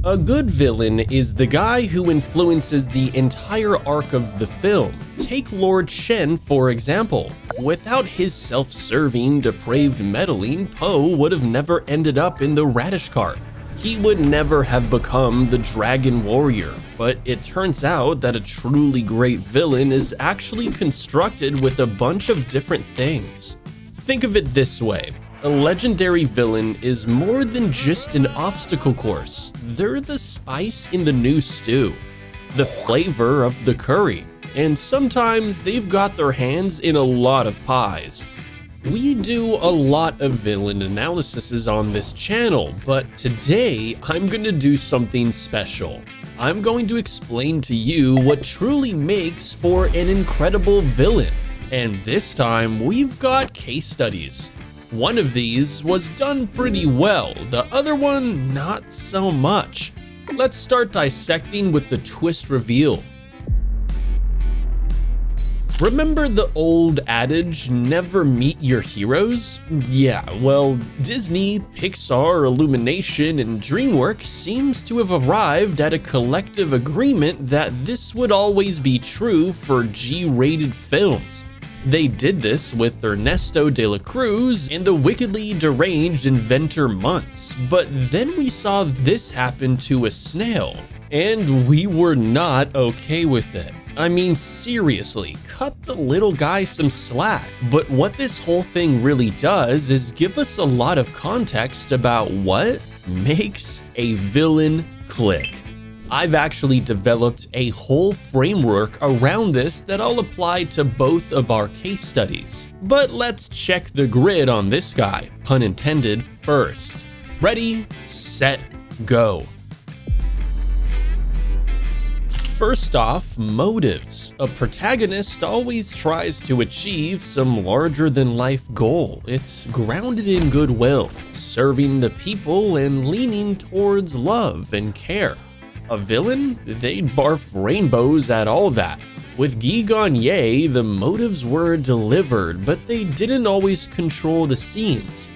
A good villain is the guy who influences the entire arc of the film. Take Lord Shen for example. Without his self-serving, depraved meddling, Poe would have never ended up in the radish cart. He would never have become the Dragon Warrior, but it turns out that a truly great villain is actually constructed with a bunch of different things. Think of it this way. A legendary villain is more than just an obstacle course. They're the spice in the new stew, the flavor of the curry, and sometimes they've got their hands in a lot of pies. We do a lot of villain analyses on this channel, but today I'm gonna do something special. I'm going to explain to you what truly makes for an incredible villain. And this time we've got case studies. One of these was done pretty well, the other one not so much. Let's start dissecting with the twist reveal. Remember the old adage, never meet your heroes? Yeah, well, Disney, Pixar, Illumination, and DreamWorks seems to have arrived at a collective agreement that this would always be true for G-rated films. They did this with Ernesto de la Cruz and the wickedly deranged inventor Muntz, but then we saw this happen to a snail, and we were not okay with it. I mean, seriously, cut the little guy some slack. But what this whole thing really does is give us a lot of context about what makes a villain click. I've actually developed a whole framework around this that I'll apply to both of our case studies. But let's check the grid on this guy, pun intended, first. Ready, set, go. First off, motives. A protagonist always tries to achieve some larger-than-life goal. It's grounded in goodwill, serving the people, and leaning towards love and care. A villain? They'd barf rainbows at all that. With Guy Gagne, the motives were delivered, but they didn't always control the scenes.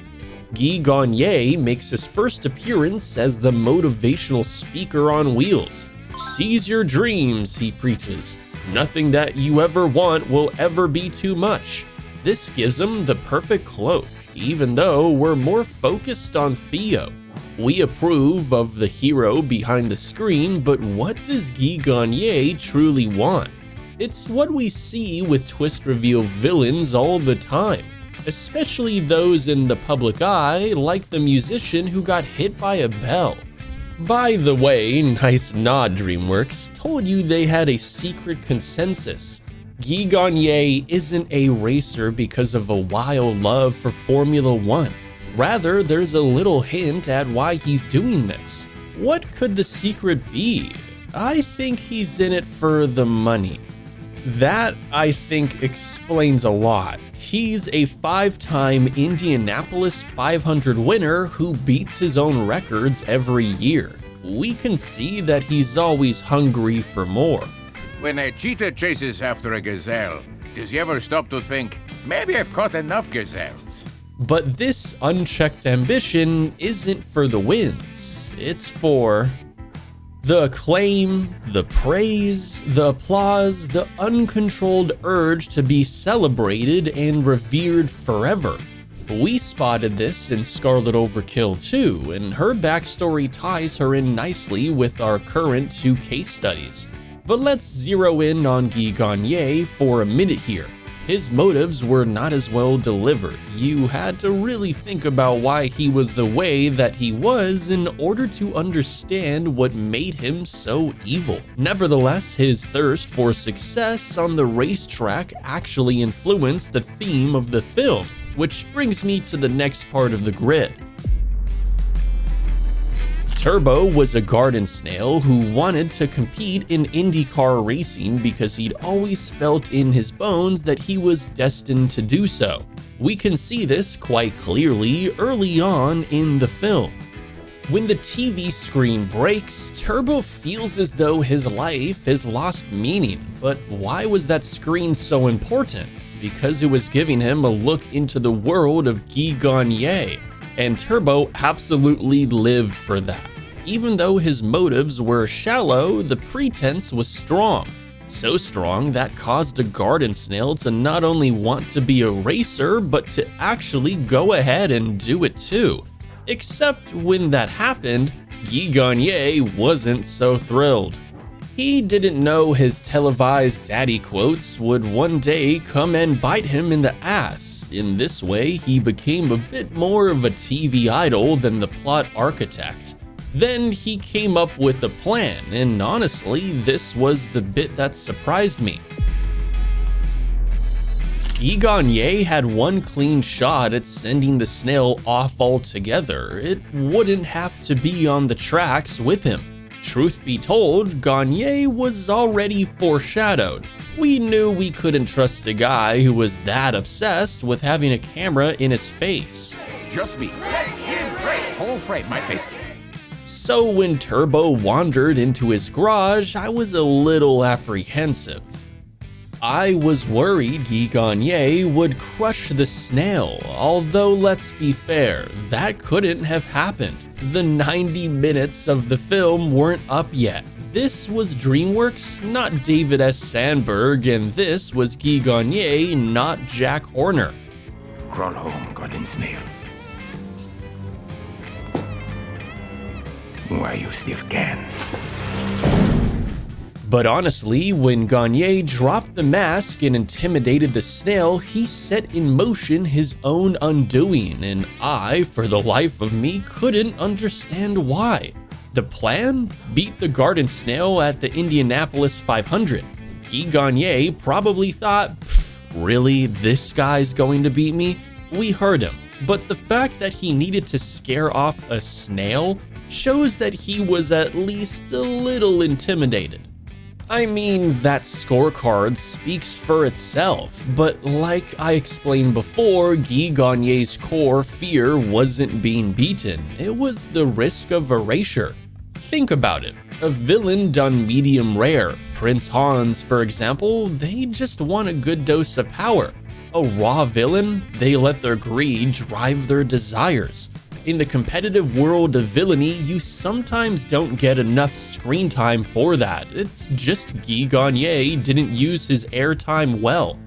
Guy Gagne makes his first appearance as the motivational speaker on wheels. Seize your dreams, he preaches. Nothing that you ever want will ever be too much. This gives him the perfect cloak, even though we're more focused on Theo. We approve of the hero behind the screen, but what does Guy Gagne truly want? It's what we see with twist reveal villains all the time, especially those in the public eye, like the musician who got hit by a bell. By the way, nice nod DreamWorks, told you they had a secret consensus. Guy Gagne isn't a racer because of a wild love for Formula One. Rather, there's a little hint at why he's doing this. What could the secret be? I think he's in it for the money. That, I think, explains a lot. He's a 5-time Indianapolis 500 winner who beats his own records every year. We can see that he's always hungry for more. When a cheetah chases after a gazelle, does he ever stop to think, maybe I've caught enough gazelles? But this unchecked ambition isn't for the wins. It's for the acclaim, the praise, the applause, the uncontrolled urge to be celebrated and revered forever. We spotted this in Scarlet Overkill too, and her backstory ties her in nicely with our current 2 case studies. But let's zero in on Guy Gagne for a minute here. His motives were not as well delivered. You had to really think about why he was the way that he was in order to understand what made him so evil. Nevertheless, his thirst for success on the racetrack actually influenced the theme of the film, which brings me to the next part of the grid. Turbo was a garden snail who wanted to compete in IndyCar racing because he'd always felt in his bones that he was destined to do so. We can see this quite clearly early on in the film. When the TV screen breaks, Turbo feels as though his life has lost meaning. But why was that screen so important? Because it was giving him a look into the world of Guy Gagne, and Turbo absolutely lived for that. Even though his motives were shallow, the pretense was strong. So strong that caused a garden snail to not only want to be a racer, but to actually go ahead and do it too. Except when that happened, Guy Gagne wasn't so thrilled. He didn't know his televised daddy quotes would one day come and bite him in the ass. In this way, he became a bit more of a TV idol than the plot architect. Then he came up with a plan, and honestly, this was the bit that surprised me. Guy Gagne had one clean shot at sending the snail off altogether. It wouldn't have to be on the tracks with him. Truth be told, Gagne was already foreshadowed. We knew we couldn't trust a guy who was that obsessed with having a camera in his face. Just me. Let him break. Whole frame, my face. So when Turbo wandered into his garage, I was a little apprehensive. I was worried Guy Gagne would crush the snail, although let's be fair, that couldn't have happened. The 90 minutes of the film weren't up yet. This was DreamWorks, not David S. Sandberg, and this was Guy Gagne, not Jack Horner. Crawl home, garden snail. Why you still can. But honestly, when Gagne dropped the mask and intimidated the snail, he set in motion his own undoing, and I, for the life of me, couldn't understand why. The plan? Beat the garden snail at the Indianapolis 500. Guy Gagne probably thought, really, this guy's going to beat me? We heard him, but the fact that he needed to scare off a snail shows that he was at least a little intimidated. I mean, that scorecard speaks for itself, but like I explained before, Guy Gagné's core fear wasn't being beaten, it was the risk of erasure. Think about it, a villain done medium rare, Prince Hans for example, they just want a good dose of power. A raw villain, they let their greed drive their desires. In the competitive world of villainy, you sometimes don't get enough screen time for that. It's just Guy Gagne didn't use his airtime well.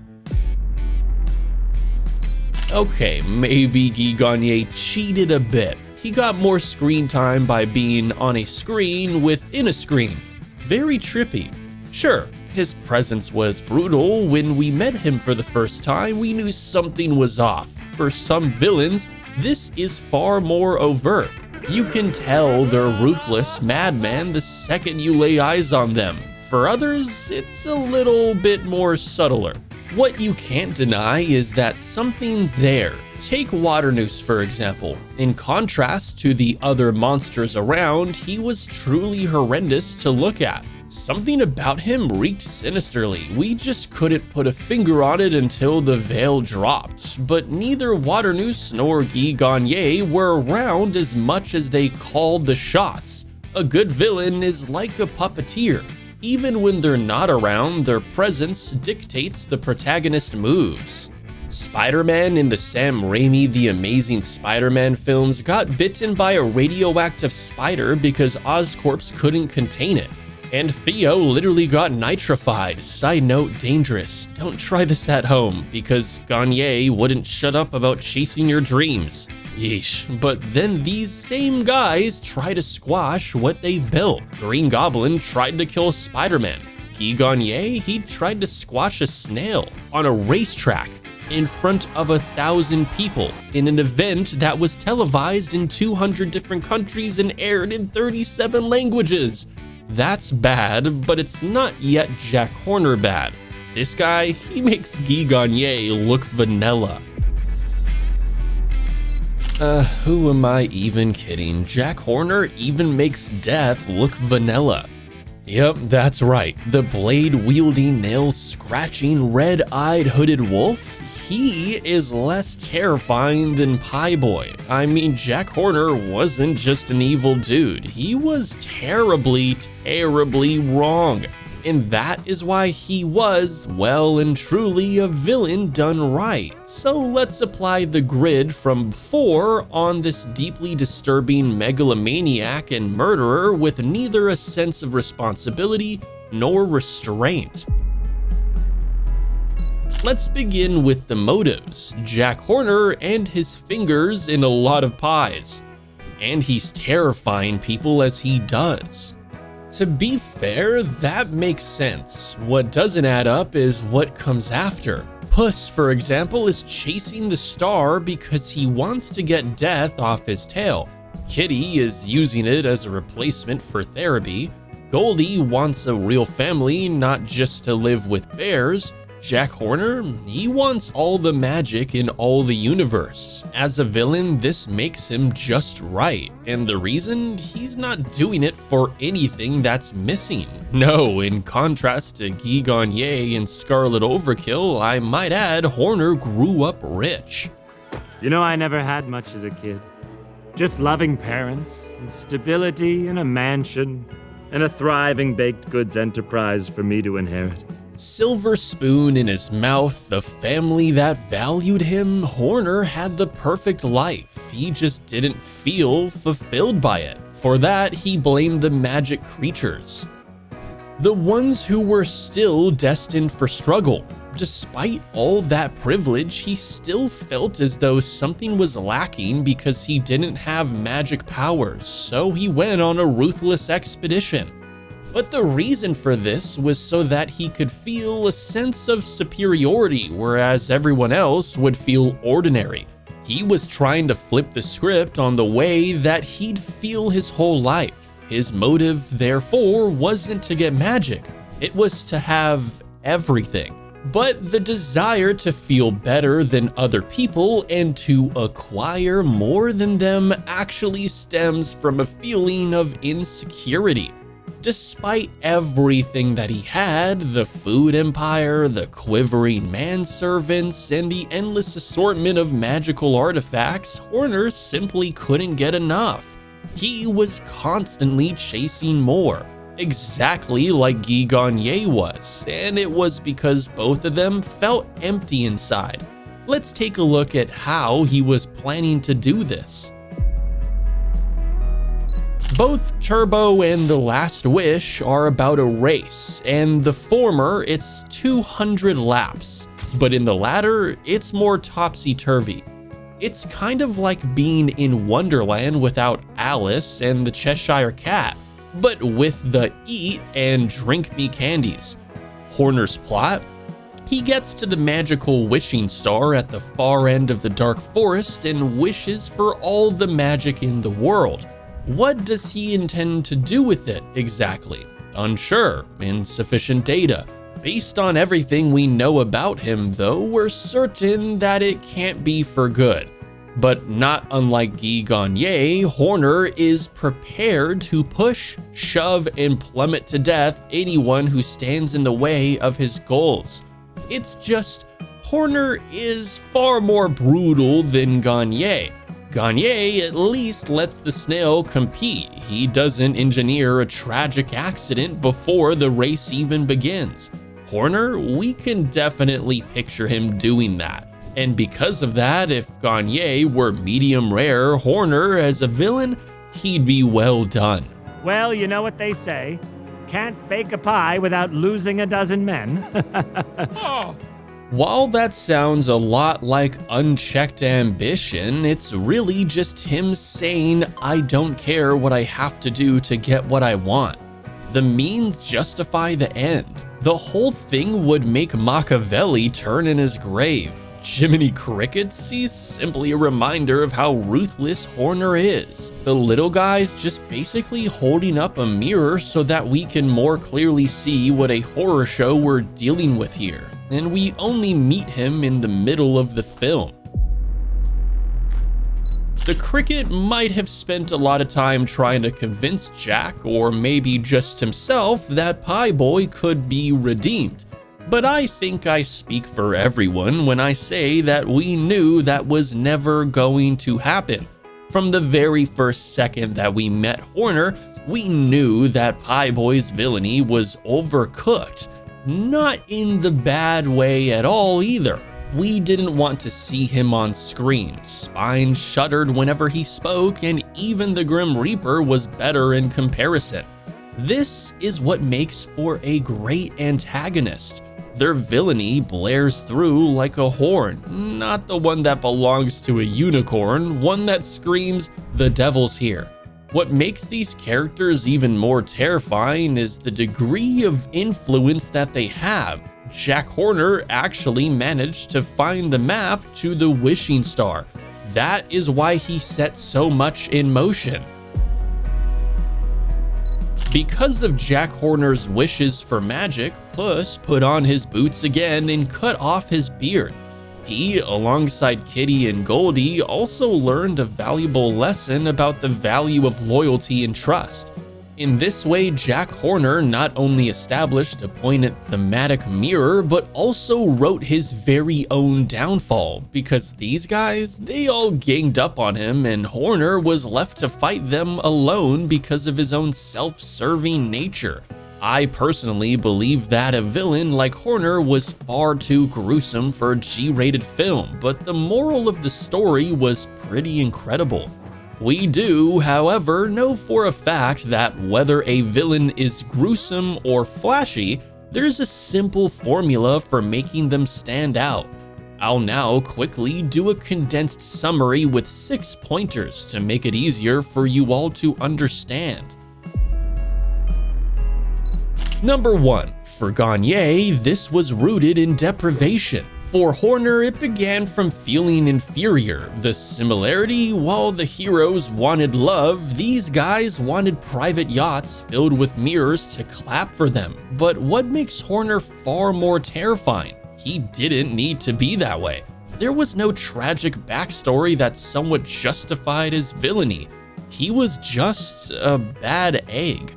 Okay, maybe Guy Gagne cheated a bit. He got more screen time by being on a screen within a screen. Very trippy. Sure, his presence was brutal. When we met him for the first time, we knew something was off. For some villains, this is far more overt. You can tell they're ruthless madmen the second you lay eyes on them. For others, it's a little bit more subtler. What you can't deny is that something's there. Take Waternoose for example. In contrast to the other monsters around, he was truly horrendous to look at. Something about him reeked sinisterly. We just couldn't put a finger on it until the veil dropped. But neither Waternoose nor Guy Gagne were around as much as they called the shots. A good villain is like a puppeteer. Even when they're not around, their presence dictates the protagonist's moves. Spider-Man in the Sam Raimi The Amazing Spider-Man films got bitten by a radioactive spider because Oscorp couldn't contain it. And Theo literally got nitrified. Side note, dangerous. Don't try this at home, because Gagne wouldn't shut up about chasing your dreams. Yeesh. But then these same guys try to squash what they've built. Green Goblin tried to kill Spider-Man. Guy Gagne, he tried to squash a snail on a racetrack in front of 1,000 people in an event that was televised in 200 different countries and aired in 37 languages. That's bad, but it's not yet Jack Horner bad. This guy, he makes Guy Gagne look vanilla. Who am I even kidding? Jack Horner even makes death look vanilla. Yep, that's right. The blade-wielding, nail-scratching, red-eyed hooded wolf? He is less terrifying than Pie Boy. I mean, Jack Horner wasn't just an evil dude. He was terribly, terribly wrong. And that is why he was, well and truly, a villain done right. So let's apply the grid from before on this deeply disturbing megalomaniac and murderer with neither a sense of responsibility nor restraint. Let's begin with the motives. Jack Horner and his fingers in a lot of pies. And he's terrifying people as he does. To be fair, that makes sense. What doesn't add up is what comes after. Puss, for example, is chasing the star because he wants to get death off his tail. Kitty is using it as a replacement for therapy. Goldie wants a real family, not just to live with bears. Jack Horner, he wants all the magic in all the universe. As a villain, this makes him just right, and the reason, he's not doing it for anything that's missing. No, in contrast to Guy Gagne and Scarlet Overkill, I might add, Horner grew up rich. You know, I never had much as a kid. Just loving parents, and stability in a mansion, and a thriving baked goods enterprise for me to inherit. Silver spoon in his mouth, a family that valued him, Horner had the perfect life. He just didn't feel fulfilled by it. For that, he blamed the magic creatures. The ones who were still destined for struggle. Despite all that privilege, he still felt as though something was lacking because he didn't have magic powers, so he went on a ruthless expedition. But the reason for this was so that he could feel a sense of superiority, whereas everyone else would feel ordinary. He was trying to flip the script on the way that he'd feel his whole life. His motive, therefore, wasn't to get magic. It was to have everything. But the desire to feel better than other people and to acquire more than them actually stems from a feeling of insecurity. Despite everything that he had, the food empire, the quivering manservants, and the endless assortment of magical artifacts, Horner simply couldn't get enough. He was constantly chasing more, exactly like Guy Gagne was, and it was because both of them felt empty inside. Let's take a look at how he was planning to do this. Both Turbo and The Last Wish are about a race, and the former, it's 200 laps, but in the latter, it's more topsy-turvy. It's kind of like being in Wonderland without Alice and the Cheshire Cat, but with the eat and drink me candies. Horner's plot? He gets to the magical wishing star at the far end of the dark forest and wishes for all the magic in the world. What does he intend to do with it exactly? Unsure, insufficient data. Based on everything we know about him, though, we're certain that it can't be for good. But not unlike Guy Gagne, Horner is prepared to push, shove, and plummet to death anyone who stands in the way of his goals. It's just, Horner is far more brutal than Gagne. Gagne at least lets the snail compete. He doesn't engineer a tragic accident before the race even begins. Horner, we can definitely picture him doing that. And because of that, if Gagne were medium rare Horner as a villain, he'd be well done. Well, you know what they say. Can't bake a pie without losing a dozen men. While that sounds a lot like unchecked ambition, it's really just him saying, I don't care what I have to do to get what I want. The means justify the end. The whole thing would make Machiavelli turn in his grave. Jiminy Crickets, he's simply a reminder of how ruthless Horner is. The little guy's just basically holding up a mirror so that we can more clearly see what a horror show we're dealing with here. And we only meet him in the middle of the film. The cricket might have spent a lot of time trying to convince Jack, or maybe just himself, that Pie Boy could be redeemed. But I think I speak for everyone when I say that we knew that was never going to happen. From the very first second that we met Horner, We knew that Pie Boy's villainy was overcooked, not in the bad way at all either. We didn't want to see him on screen. Spine shuddered whenever he spoke, and even the Grim Reaper was better in comparison. This is what makes for a great antagonist. Their villainy blares through like a horn, not the one that belongs to a unicorn, one that screams, "The devil's here." What makes these characters even more terrifying is the degree of influence that they have. Jack Horner actually managed to find the map to the wishing star. That is why he set so much in motion. Because of Jack Horner's wishes for magic, Puss put on his boots again and cut off his beard. He, alongside Kitty and Goldie, also learned a valuable lesson about the value of loyalty and trust. In this way, Jack Horner not only established a poignant thematic mirror, but also wrote his very own downfall, because these guys, they all ganged up on him and Horner was left to fight them alone because of his own self-serving nature. I personally believe that a villain like Horner was far too gruesome for a G-rated film, but the moral of the story was pretty incredible. We do, however, know for a fact that whether a villain is gruesome or flashy, there's a simple formula for making them stand out. I'll now quickly do a condensed summary with 6 pointers to make it easier for you all to understand. Number 1. For Gagne, this was rooted in deprivation. For Horner, it began from feeling inferior. The similarity, while the heroes wanted love, these guys wanted private yachts filled with mirrors to clap for them. But what makes Horner far more terrifying? He didn't need to be that way. There was no tragic backstory that somewhat justified his villainy. He was just a bad egg.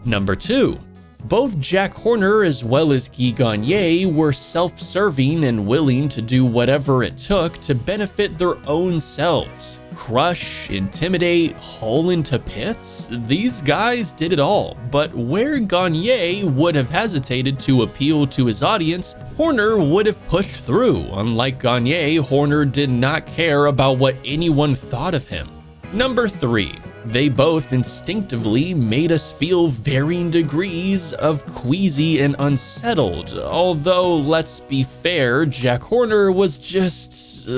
Number 2. Both Jack Horner as well as Guy Gagné were self-serving and willing to do whatever it took to benefit their own selves. Crush, intimidate, haul into pits? These guys did it all, but where Gagné would have hesitated to appeal to his audience, Horner would have pushed through. Unlike Gagné, Horner did not care about what anyone thought of him. Number 3. They both instinctively made us feel varying degrees of queasy and unsettled, although let's be fair, Jack Horner was just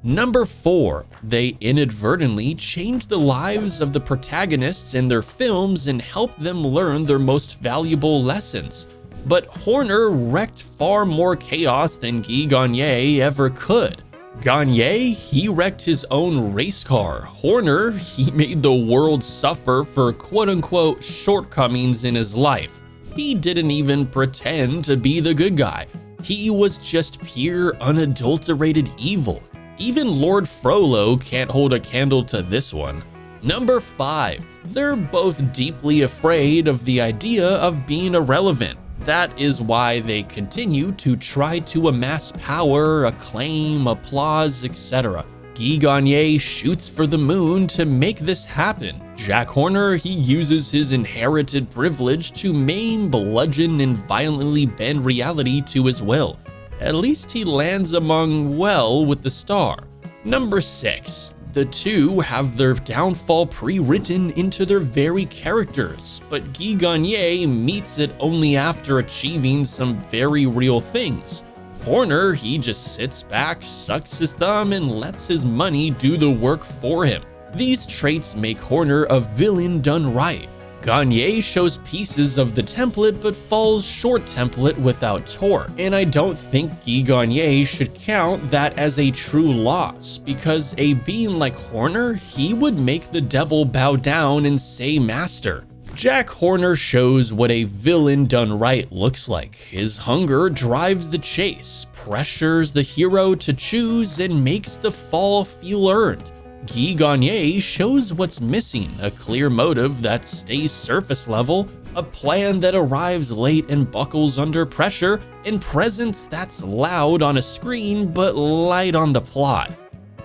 Number 4. They inadvertently changed the lives of the protagonists in their films and helped them learn their most valuable lessons. But Horner wreaked far more chaos than Guy Gagné ever could. Gagne, he wrecked his own race car. Horner, he made the world suffer for quote-unquote shortcomings in his life. He didn't even pretend to be the good guy. He was just pure, unadulterated evil. Even Lord Frollo can't hold a candle to this one. Number 5. They're both deeply afraid of the idea of being irrelevant. That is why they continue to try to amass power, acclaim, applause, etc. Guy Gagné shoots for the moon to make this happen. Jack Horner, he uses his inherited privilege to maim, bludgeon, and violently bend reality to his will. At least he lands among well with the star. Number 6. The two have their downfall pre-written into their very characters, but Guy Gagné meets it only after achieving some very real things. Horner, he just sits back, sucks his thumb, and lets his money do the work for him. These traits make Horner a villain done right. Gagné shows pieces of the template but falls short template without torque, and I don't think Guy Gagné should count that as a true loss, because a being like Horner, he would make the devil bow down and say master. Jack Horner shows what a villain done right looks like. His hunger drives the chase, pressures the hero to choose, and makes the fall feel earned. Guy Gagné shows what's missing, a clear motive that stays surface level, a plan that arrives late and buckles under pressure, and presence that's loud on a screen but light on the plot.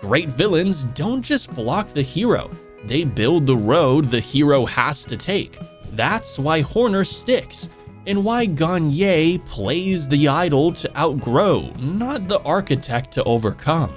Great villains don't just block the hero, They build the road the hero has to take. That's why Horner sticks, and why Gagne plays the idol to outgrow, not the architect to overcome.